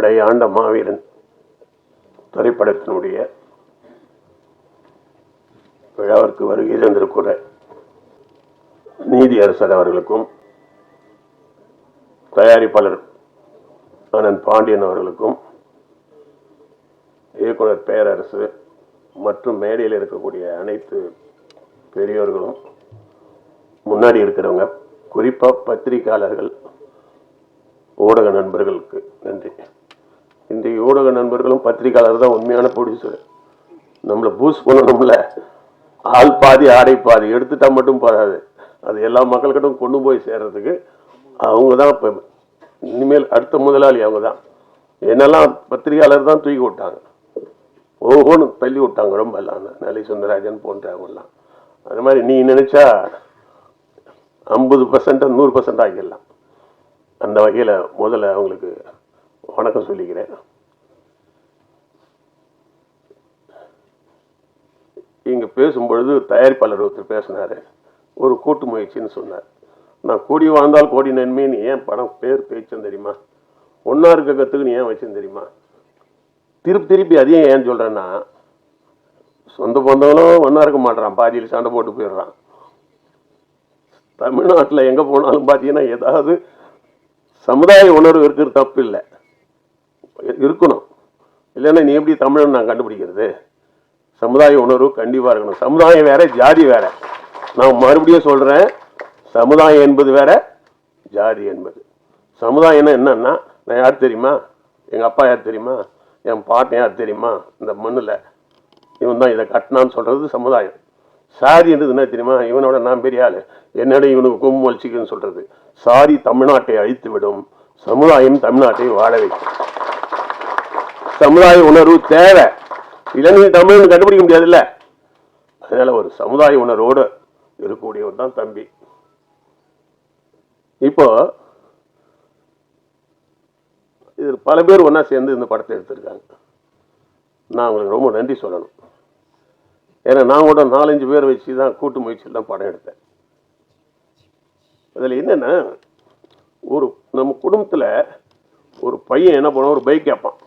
படை ஆண்ட மாவீரன் திரைப்படத்தினுடைய விழாவிற்கு வருகை தந்திருக்கிற நீதி அரசர் அவர்களுக்கும் தயாரிப்பாளர் அண்ணன் பாண்டியன் அவர்களுக்கும் இயக்குனர் பேரரசு மற்றும் மேடையில் இருக்கக்கூடிய அனைத்து பெரியோர்களும் முன்னாடி இருக்கிறவங்க குறிப்பாக பத்திரிகையாளர்கள் ஊடக நண்பர்களுக்கு நன்றி. இன்றைய ஊடக நண்பர்களும் பத்திரிகையாளர் தான் உண்மையான ப்ரொடியூசர். நம்மளை பூஸ்ட் பண்ணணும்ல, ஆள் பாதி ஆடை பாதி எடுத்துட்டா மட்டும் போதாது, அது எல்லா மக்கள்கிட்டும் கொண்டு போய் சேர்றதுக்கு அவங்க தான் இப்போ இனிமேல் அடுத்த முதலாளி அவங்க தான். என்னெல்லாம் பத்திரிகையாளர் தான் தூக்கி விட்டாங்க, ஓஹோன்னு தள்ளி விட்டாங்க ரொம்ப எல்லாம், நெல்லை சுந்தரராஜன் போன்றவங்கெல்லாம். அது மாதிரி நீ நினைச்சா 50% 100% ஆகிடலாம். அந்த வகையில் முதல்ல அவங்களுக்கு வணக்கம் சொல்லிக்கிறேன். இங்கே பேசும்பொழுது தயாரிப்பாளர் ஒருத்தர் பேசினார், ஒரு கூட்டு முயற்சின்னு சொன்னார். நான் கூடி வாழ்ந்தால் கோடி நன்மைன்னு ஏன் படம் பேர் பேச்சுன்னு தெரியுமா, ஒன்றா இருக்க கற்றுக்குன்னு ஏன் வச்சுன்னு தெரியுமா, திருப்பி அதையும் ஏன் சொல்கிறேன்னா, சொந்த பந்தங்களும் ஒன்றா இருக்க மாட்டான், பாதியில் சண்டை போட்டு போயிடுறான். தமிழ்நாட்டில் எங்கே போனாலும் பார்த்தீங்கன்னா ஏதாவது சமுதாய உணர்வு இருக்கிறது தப்பு இல்லை, இருக்கணும். இல்லைன்னா நீ எப்படி தமிழன் நான் கண்டுபிடிக்கிறது? சமுதாய உணர்வு கண்டிப்பாக இருக்கணும். சமுதாயம் வேற, ஜாதி வேற. நான் மறுபடியும் சொல்கிறேன், சமுதாயம் என்பது வேற, ஜாதி என்பது. சமுதாயம்னா என்னன்னா, நான் யார் தெரியுமா, எங்கள் அப்பா யார் தெரியுமா, என் பாட்டன் யார் தெரியுமா, இந்த மண்ணில் இவன் தான் இதை கட்டினான்னு சொல்கிறது சமுதாயம். சாதி என்றது என்ன தெரியுமா, இவனோட நான் பெரிய ஆள், என்னோட இவனுக்கு கும்பம் வலிச்சிக்கன்னு சொல்கிறது. சாதி தமிழ்நாட்டை அழித்து விடும், சமுதாயம் தமிழ்நாட்டை வாழ வைக்கும். சமுதாய உணர்வு தேவை, இல்லைன்னு தமிழ்னு கண்டுபிடிக்க முடியாதுல்ல. அதனால ஒரு சமுதாய உணர்வோடு இருக்கக்கூடியவர் தான் தம்பி. இப்போ இது பல பேர் ஒன்றா சேர்ந்து இந்த படத்தை எடுத்திருக்காங்க. நான் உங்களுக்கு ரொம்ப நன்றி சொல்லணும். ஏன்னா நான் கூட 4-5 பேர் வச்சு தான் கூட்டு முயற்சியில் தான் படம் எடுத்தேன். அதில் என்னென்னா, ஒரு நம்ம குடும்பத்தில் ஒரு பையன் என்ன பண்ணுவான், ஒரு பைக் கேட்பான்.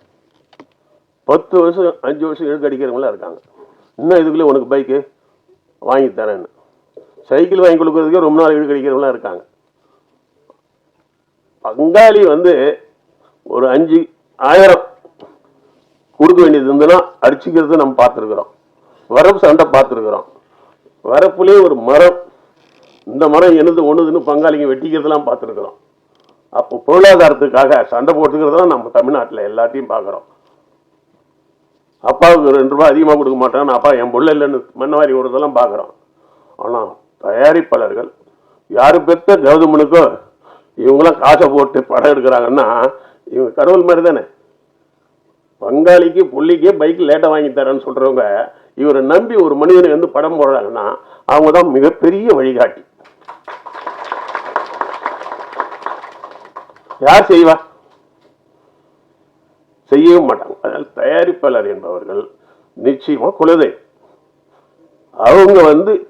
10 வருஷம் 5 வருஷம் இழுக்கு அடிக்கிறவங்களாம் இருக்காங்க. இன்னும் இதுக்குள்ளே உனக்கு பைக்கு வாங்கி தரேன்னு சைக்கிள் வாங்கி கொடுக்கறதுக்கே ரொம்ப நாள் இழுக்கு அடிக்கிறவங்களாம் இருக்காங்க. பங்காளி ஒரு 5,000 கொடுக்க வேண்டியது இருந்ததுன்னா அடிச்சுக்கிறது நம்ம பார்த்துருக்குறோம். வரப்பு சண்டை பார்த்துருக்குறோம். வரப்புலேயே ஒரு மரம், இந்த மரம் என்னது ஒன்றுதுன்னு பங்காளிங்க வெட்டிக்கிறதுலாம் பார்த்துருக்குறோம். அப்போ பொருளாதாரத்துக்காக சண்டை போட்டுக்கிறதெல்லாம் நம்ம தமிழ்நாட்டில் எல்லாத்தையும் பார்க்குறோம். அப்பாவுக்கு 2 ரூபாய் அதிகமாக கொடுக்க மாட்டான்னு அப்பா என் பொருள் இல்லைன்னு மண்ணவாரி விடுறதெல்லாம் பார்க்குறோம். ஆனால் தயாரிப்பாளர்கள் யார் பெற்ற கௌதமனுக்கோ இவங்களாம் காசை போட்டு படம் எடுக்கிறாங்கன்னா இவங்க கடவுள் மாதிரி தானே. பங்காளிக்கு புள்ளிக்கே பைக் லேட்டாக வாங்கி தரேன்னு சொல்கிறவங்க இவரை நம்பி ஒரு மனிதனை படம் போடுறாங்கன்னா அவங்க தான் மிகப்பெரிய வழிகாட்டி. யார் செய்வா? செய்யவும் மாட்டாங்க. அதனால் தயாரிப்பாளர் என்பவர்கள் நிச்சயமா குலதை. அவங்க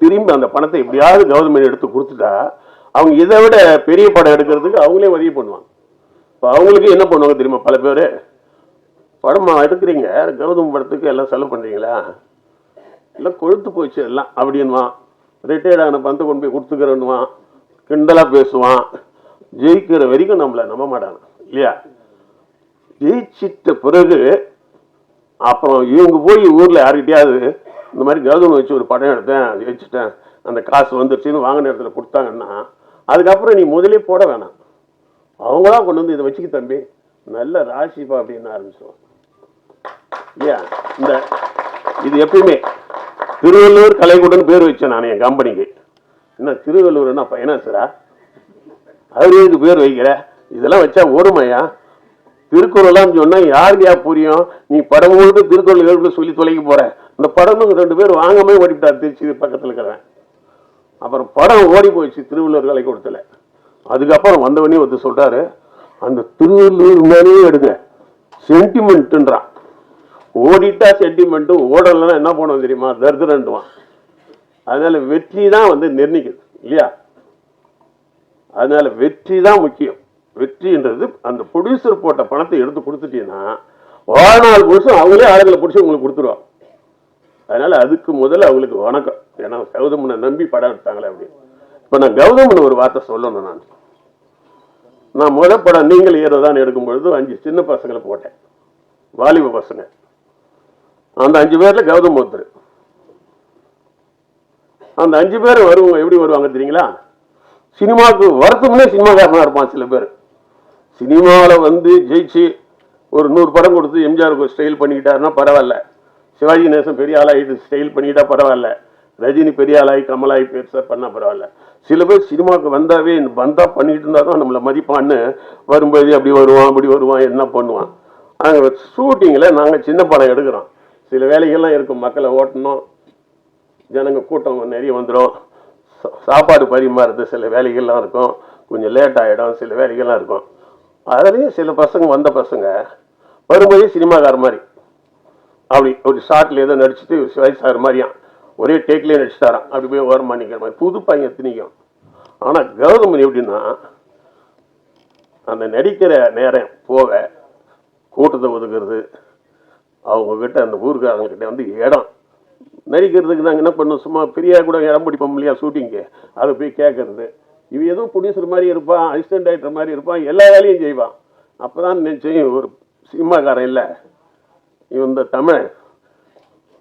திரும்பி அந்த பணத்தை எப்படியாவது கவர்மெண்ட் எடுத்து கொடுத்துட்டா அவங்க இதை விட பெரிய படம் எடுக்கிறதுக்கு அவங்களே உதவி பண்ணுவாங்க. இப்போ அவங்களுக்கு என்ன பண்ணுவாங்க தெரியுமா, பல பேர் படமா எடுக்கிறீங்க, கௌதம் படத்துக்கு எல்லாம் செலவு பண்ணுறீங்களா, எல்லாம் கொழுத்து போச்சு எல்லாம் அப்படின்வான். ரிட்டையர்ட் ஆன பணத்தை கொண்டு போய் கொடுத்துக்கிறேன்னுவான், கிண்டலாக பேசுவான். ஜெயிக்கிற வரைக்கும் நம்மளை நம்ப மாட்டாங்க இல்லையா. ஜெயிச்சிட்ட பிறகு அப்புறம் இவங்க போய் ஊரில் யார்கிட்டையாவது இந்த மாதிரி கௌதம் வச்சு ஒரு படம் எடுத்தேன், ஜெயிச்சிட்டேன், அந்த காசு வந்துருச்சுன்னு வாங்கின இடத்துல கொடுத்தாங்கன்னா அதுக்கப்புறம் நீ முதலே போட வேணாம், அவங்களாம் கொண்டு இதை வச்சுக்க தம்பி நல்ல ராசிப்பா அப்படின்னு ஆரம்பிச்சுவாங்க இல்லையா. இது எப்பயுமே திருவள்ளூர் கலைக்கூடன்னு பேர் வச்சேன் நான் என் கம்பெனிக்கு. என்ன திருவள்ளூர்னா ஃபைனான்ஸரா, அவருக்கு பேர் வைக்கிற, இதெல்லாம் வச்சா ஓடுமையா? திருக்குறள்லாம் சொன்னா யாருக்கையா புரியும்? நீ படம் முழுக்க திருக்குறள் சொல்லி தொலைக்க போற. இந்த படம் 2 பேர் வாங்காம ஓடிவிட்டார் திருச்சி பக்கத்தில் இருக்கிறேன். அப்புறம் படம் ஓடி போயிடுச்சு திருவள்ளூர் கலைக்கூடத்தில். அதுக்கப்புறம் வந்தவனே ஒருத்தர் சொல்றாரு, அந்த திருவள்ளூர் மேலேயே எடுங்க, சென்டிமெண்ட்ன்றான். ஓடிட்டா சென்டிமெண்ட், ஓடலாம் என்ன பண்ணுவோம் தெரியுமா, தர்தரண்டுவான். அதனால வெற்றி தான் நிர்ணயிக்குது இல்லையா. அதனால வெற்றி தான் முக்கியம். வெற்றின்றது அந்த ப்ரொடியூசர் போட்ட பணத்தை எடுத்து கொடுத்துட்டீங்கன்னா வாழ்நாள் முழுசும் அவங்களே ஆளுகளை பிடிச்சி உங்களுக்கு கொடுத்துருவாங்க. அதனால அதுக்கு முதல்ல அவங்களுக்கு வணக்கம். ஏன்னா கௌதமனை நம்பி படம் எடுத்தாங்களே அப்படின்னு. இப்போ நான் கௌதமன் ஒரு வார்த்தை சொல்லணும். நான் முதல் படம் நீங்கள் ஹீரோதான் எடுக்கும்பொழுது 5 சின்ன பசங்களை போட்டேன், வாலிப பசங்க. அந்த 5 பேர்ல கௌதம் ஒருத்தர். அந்த 5 பேர் வருவாங்க. எப்படி வருவாங்க தெரியுங்களா? சினிமாவுக்கு வரத்துக்குமே சினிமாக்காரனா இருப்பான். சில பேர் சினிமாவில் வந்து ஜெயிச்சு ஒரு 100 படம் கொடுத்து எம்ஜிஆருக்கு ஸ்டைல் பண்ணிக்கிட்டாருன்னா பரவாயில்ல, சிவாஜி நேசன் பெரிய ஆளாகிட்டு ஸ்டைல் பண்ணிக்கிட்டா பரவாயில்ல, ரஜினி பெரிய ஆளாகி கமலாகி பெருசாக பண்ணால் பரவாயில்ல. சில பேர் சினிமாவுக்கு வந்தாவே பண்ணிக்கிட்டு இருந்தால் தான் நம்மளை மதிப்பான்னு வரும்போது அப்படி வருவான் என்ன பண்ணுவான். நாங்கள் ஷூட்டிங்கில் நாங்கள் சின்ன படம் எடுக்கிறோம். சில வேலைகள்லாம் இருக்கும். மக்களை ஓட்டணும், ஜனங்க கூட்டம் நிறைய வந்துடும், சாப்பாடு பரிமாறுறது சில வேலைகள்லாம் இருக்கும், கொஞ்சம் லேட் ஆகிடும், சில வேலைகள்லாம் இருக்கும். அதுலேயும் சில பசங்க வந்த பசங்க வரும்போதே சினிமாக்கார மாதிரி அப்படி ஒரு ஷார்ட்ல ஏதோ நடிச்சுட்டு சிவாஜி சார் மாதிரியான் ஒரே டேக்லேயே நடிச்சுட்டாரான். அப்படி போய் ஓரமாக நிற்கிற மாதிரி புது பையன் திணிக்கும். ஆனால் கௌதமன் எப்படின்னா அந்த நடிக்கிற நேரம் போக கூட்டத்தை ஒதுக்குறது, அவங்கக்கிட்ட அந்த ஊருக்காரங்கக்கிட்ட வந்து இடம் நடிக்கிறதுக்கு நாங்கள் என்ன பண்ணோம், சும்மா பெரியா கூட இடம் பிடிப்போம் இல்லையா ஷூட்டிங்கு, அதை போய் கேட்கறது. இவன் எதுவும் ப்ரொடியூசர் மாதிரி இருப்பான், அசிஸ்டன்ட் டைரக்டர் மாதிரி இருப்பான், எல்லா வேலையும் செய்வான். அப்போ தான் நினச்சேன் ஒரு சினிமாக்காரன் இல்லை, இவன் இந்த தமிழ்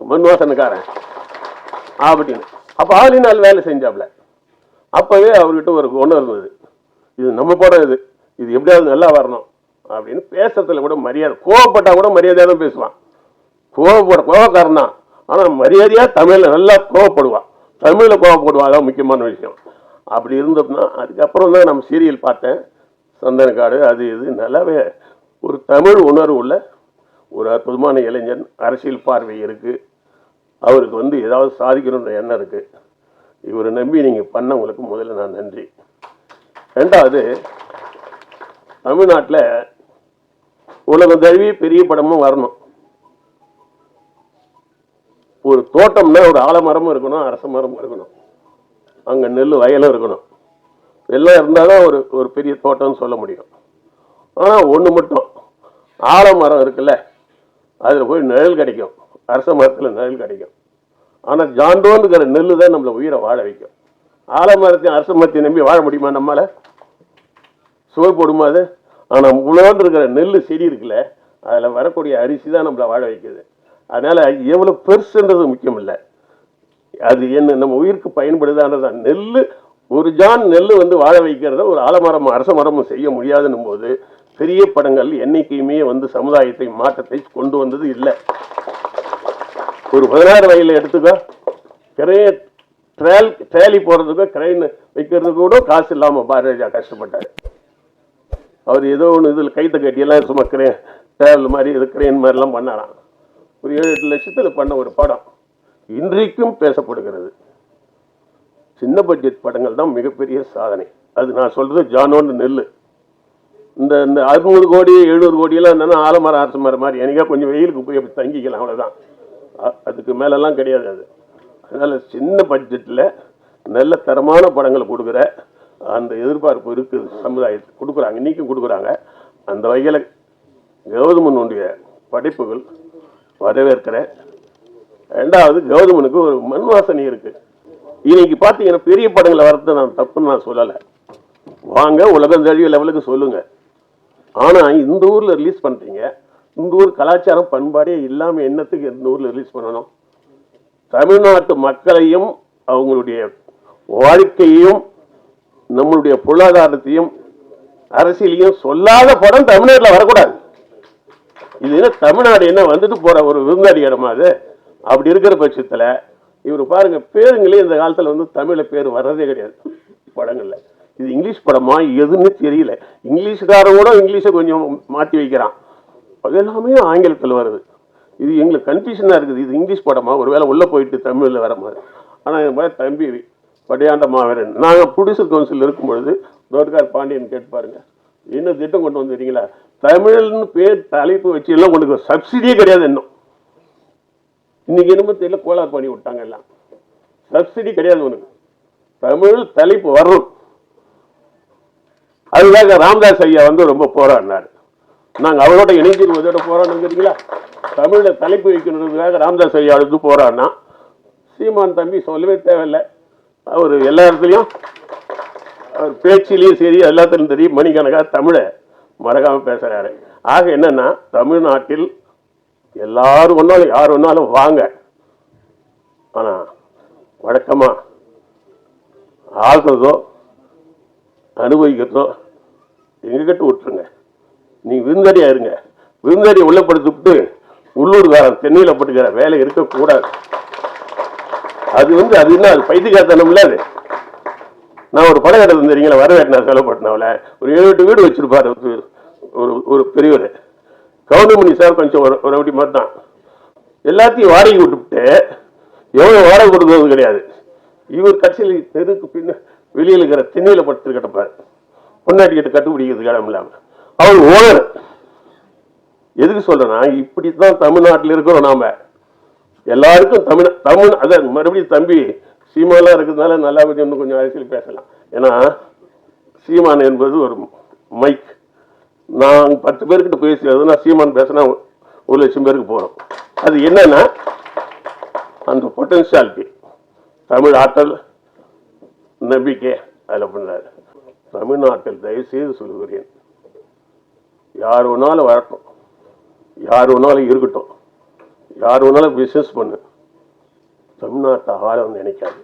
மண்வாசனக்காரன் அப்படின்னு. அப்போ ஆளி நாள் வேலை செஞ்சாப்ல. அப்போவே அவர்கிட்ட ஒரு குணம் இருந்தது, இது நம்ம படம், இது எப்படியாவது நல்லா வரணும் அப்படின்னு. பேசுறதுல கூட மரியாதை, கோவப்பட்டால் கூட மரியாதையாக தான் பேசுவான். கோவக்காரன் தான், ஆனால் மரியாதையாக தமிழில் நல்லா கோவப்படுவான், தமிழில் கோவப்படுவான். அதான் முக்கியமான விஷயம். அப்படி இருந்தோம்னா அதுக்கப்புறம் தான் நம்ம சீரியல் பார்த்தேன், சந்தனக்காடு அது இது. நல்லாவே ஒரு தமிழ் உணர்வு உள்ள ஒரு அற்புதமான இளைஞன், அரசியல் பார்வை இருக்குது, அவருக்கு வந்து ஏதாவது சாதிக்கணுன்ற எண்ணம் இருக்குது. இவரை நம்பி நீங்கள் பண்ணவங்களுக்கு முதல்ல நான் நன்றி. ரெண்டாவது, தமிழ்நாட்டில் உலகம் தழுவி பெரிய படமும் வரணும். ஒரு தோட்டம்னா ஒரு ஆலமரமும் இருக்கணும், அரச மரமும் இருக்கணும், அங்கே நெல் வயலும் இருக்கணும். எல்லாம் இருந்தால் தான் ஒரு பெரிய தோட்டம்னு சொல்ல முடியும். ஆனால் ஒன்று மட்டும், ஆலமரம் இருக்குல்ல, அதில் போய் நிழல் கிடைக்கும், அரச மரத்தில் நிழல் கிடைக்கும். ஆனால் ஜாண்டோன்னுக்கிற நெல் தான் நம்மளை உயிரை வாழ வைக்கும். ஆலமரத்தையும் அரச மரத்தையும் நம்பி வாழ முடியுமா நம்மளால? சுவை போடுமா அது? ஆனால் முழோன்னு இருக்கிற நெல் செடி இருக்குல்ல, அதில் வரக்கூடிய அரிசி தான் நம்மளை வாழ வைக்குது. அதனால் எவ்வளோ பெருசுன்றது முக்கியம் இல்லை, அது என்ன நம்ம உயிருக்கு பயன்படுதானதான். நெல், ஒரு ஜான் நெல் வந்து வாழ வைக்கிறத ஒரு ஆலமரம் அரச மரமும் செய்ய முடியாதுன்னும் போது பெரிய படங்கள் என்னைக்குமே வந்து சமுதாயத்தை மாற்றத்தை கொண்டு வந்தது இல்லை. ஒரு 16 வயதில் எடுத்துக்கோ, ட்ராலி போடுறதுக்கோ கிரைன் வைக்கிறதுக்கு கூட காசு இல்லாமல் பாரதிராஜா கஷ்டப்பட்டார். அவர் ஏதோ ஒன்று இதில் கைத்தை கட்டியெல்லாம் சும்மா ட்ராவல் மாதிரி இது கிரைன் மாதிரிலாம் பண்ணாராம். ஒரு 7-8 லட்சத்தில் பண்ண ஒரு படம் இன்றைக்கும் பேசப்படுகிறது. சின்ன பட்ஜெட் படங்கள் தான் மிகப்பெரிய சாதனை. அது நான் சொல்றது ஜானோன்னு நெல். இந்த 600 கோடி 700 கோடியெல்லாம் என்னன்னா ஆலமரம் அரச மரம் மாதிரி எனக்கா கொஞ்சம் வெயிலுக்கு போய் அப்படி தங்கிக்கலாம், அவ்வளோதான். அதுக்கு மேலெல்லாம் கிடையாது அது. அதனால் சின்ன பட்ஜெட்டில் நல்ல தரமான படங்களை கொடுக்குற அந்த எதிர்பார்ப்பு இருக்குது, சமுதாயத்துக்கு கொடுக்குறாங்க, இன்றைக்கும் கொடுக்குறாங்க. அந்த வகையில் கௌதமனுடைய படைப்புகள் வரவேற்கிற. ரெண்டாவது, கௌதமனுக்கு ஒரு மண் வாசனை இருக்கு. இன்னைக்கு பார்த்தீங்கன்னா பெரிய படங்களை வரது நான் தப்புன்னு நான் சொல்லலை, வாங்க உலகம் தழுவிய லெவலுக்கு சொல்லுங்க. ஆனால் இந்த ஊரில் ரிலீஸ் பண்ணுறீங்க, இந்த ஊர் கலாச்சாரம் பண்பாடே இல்லாமல் என்னத்துக்கு இந்த ஊரில் ரிலீஸ் பண்ணணும்? தமிழ்நாட்டு மக்களையும் அவங்களுடைய வாழ்க்கையையும் நம்மளுடைய பொருளாதாரத்தையும் அரசியலையும் சொல்லாத படம் தமிழ்நாட்டில் வரக்கூடாது. இது என்ன தமிழ்நாடு என்ன வந்துட்டு போற ஒரு விருந்தாடி இடமா அது? அப்படி இருக்கிற பட்சத்தில் இவர் பாருங்க, பேருங்களே இந்த காலத்தில் வந்து தமிழில் பேர் வர்றதே கிடையாது படங்கள்ல. இது இங்கிலீஷ் படமா எதுன்னு தெரியல. இங்கிலீஷ்காரோட இங்கிலீஷை கொஞ்சம் மாற்றி வைக்கிறான், அது எல்லாமே ஆங்கிலத்தில் வருது. இது எங்களுக்கு கன்ஃபியூஷனாக இருக்குது, இது இங்கிலீஷ் படமா ஒருவேளை உள்ளே போயிட்டு தமிழில் வர மாதிரி. ஆனால் என் மாதிரி தம்பி படையாண்ட மாவீரன், நாங்கள் ப்ரொடியூசர் கவுன்சில் இருக்கும்பொழுது தோட்கார் பாண்டியன் கேட்டு பாருங்க, என்ன திட்டம் கொண்டு வந்துட்டீங்களா? தமிழ்னு பேர் தலைப்பு வச்சு எல்லாம் கொண்டு சப்சிடியே கிடையாது. இன்னும் இன்னைக்கு என்னமோ தெரியல, கோளாறு பண்ணி விட்டாங்க எல்லாம். சப்சிடி கிடையாது உனக்கு, தமிழ் தலைப்பு வரணும். அதுக்காக ராமதாஸ் ஐயா வந்து ரொம்ப போராடினார். நாங்கள் அவரோட இணைஞ்சிருவதோட போராடுங்கிறீங்களா? தமிழில் தலைப்பு வைக்கணுன்றதுக்காக ராமதாஸ் ஐயா எடுத்து போராடினா. சீமான் தம்பி சொல்லவே தேவையில்லை. அவர் எல்லா இடத்துலையும் அவர் பேச்சிலையும் சரி எல்லாத்துலையும் தெரியும் மணிக்கணக்காக தமிழை மறக்காமல் பேசுகிறாரு. ஆக என்னன்னா, தமிழ்நாட்டில் எல்லாரும் ஒன்றாலும் யார் ஒன்றாலும் வாங்க, ஆனால் வழக்கமாக ஆள்றதோ அனுபவிக்கிறதோ எங்ககிட்ட விட்டுருங்க. நீ விருந்தாடியா இருங்க. விருந்தாடியை உள்ளப்படுத்திவிட்டு உள்ளூர்காரன் தென்னையில் பட்டுக்கிற வேலை இருக்கக்கூடாது. அது அது என்ன, அது பைத்தியக்காரத்தனம்ல. அது நான் ஒரு படம் எடுத்து தெரியுங்களா, வரவேற்றார் செலவுப்பட்டினாவில் ஒரு 7-8 வீடு வச்சிருப்பாரு ஒரு பெரியவர். கவுண்டமணி சார் கொஞ்சம் ஒரு அப்படி மாதிரி தான். எல்லாத்தையும் வாடகை விட்டுவிட்டு எவ்வளோ வாடகை கொடுக்கறது கிடையாது. இவர் கட்சியில் தெருக்கு பின்ன வெளியில் இருக்கிற திண்ணையில் படுத்து கிடப்பார். பொண்டாட்டிக்கிட்ட கட்டுப்பிடிக்கிறதுக்கு இடம் இல்லாமல். அவர் ஓனர். எதுக்கு சொல்றேன்னா, இப்படித்தான் தமிழ்நாட்டில் இருக்கிறோம் நாம. எல்லாருக்கும் தமிழ் அதான் மறுபடியும் தம்பி சீமாலாம் இருக்கிறதுனால நல்லா இன்னும் கொஞ்சம் அரசியல் பேசலாம். ஏன்னா சீமான் என்பது ஒரு மைக். நான் 10 பேர்கிட்ட பேசுறதுன்னா சீமான் பேசினா 1,00,000 பேருக்கு போகிறோம். அது என்னன்னா, அந்த பொட்டன்ஷியாலிட்டி, தமிழ் ஆற்றல், நம்பிக்கை அதில் பண்ணுறாரு. தமிழ்நாட்டில் தயவுசெய்து சொல்லுகிறேன், யார் வேணாலும் வரட்டும், யார் வேணாலும் இருக்கட்டும், யார் வேணாலும் பிஸ்னஸ் பண்ணு, தமிழ்நாட்டை ஆழம் நினைக்காது.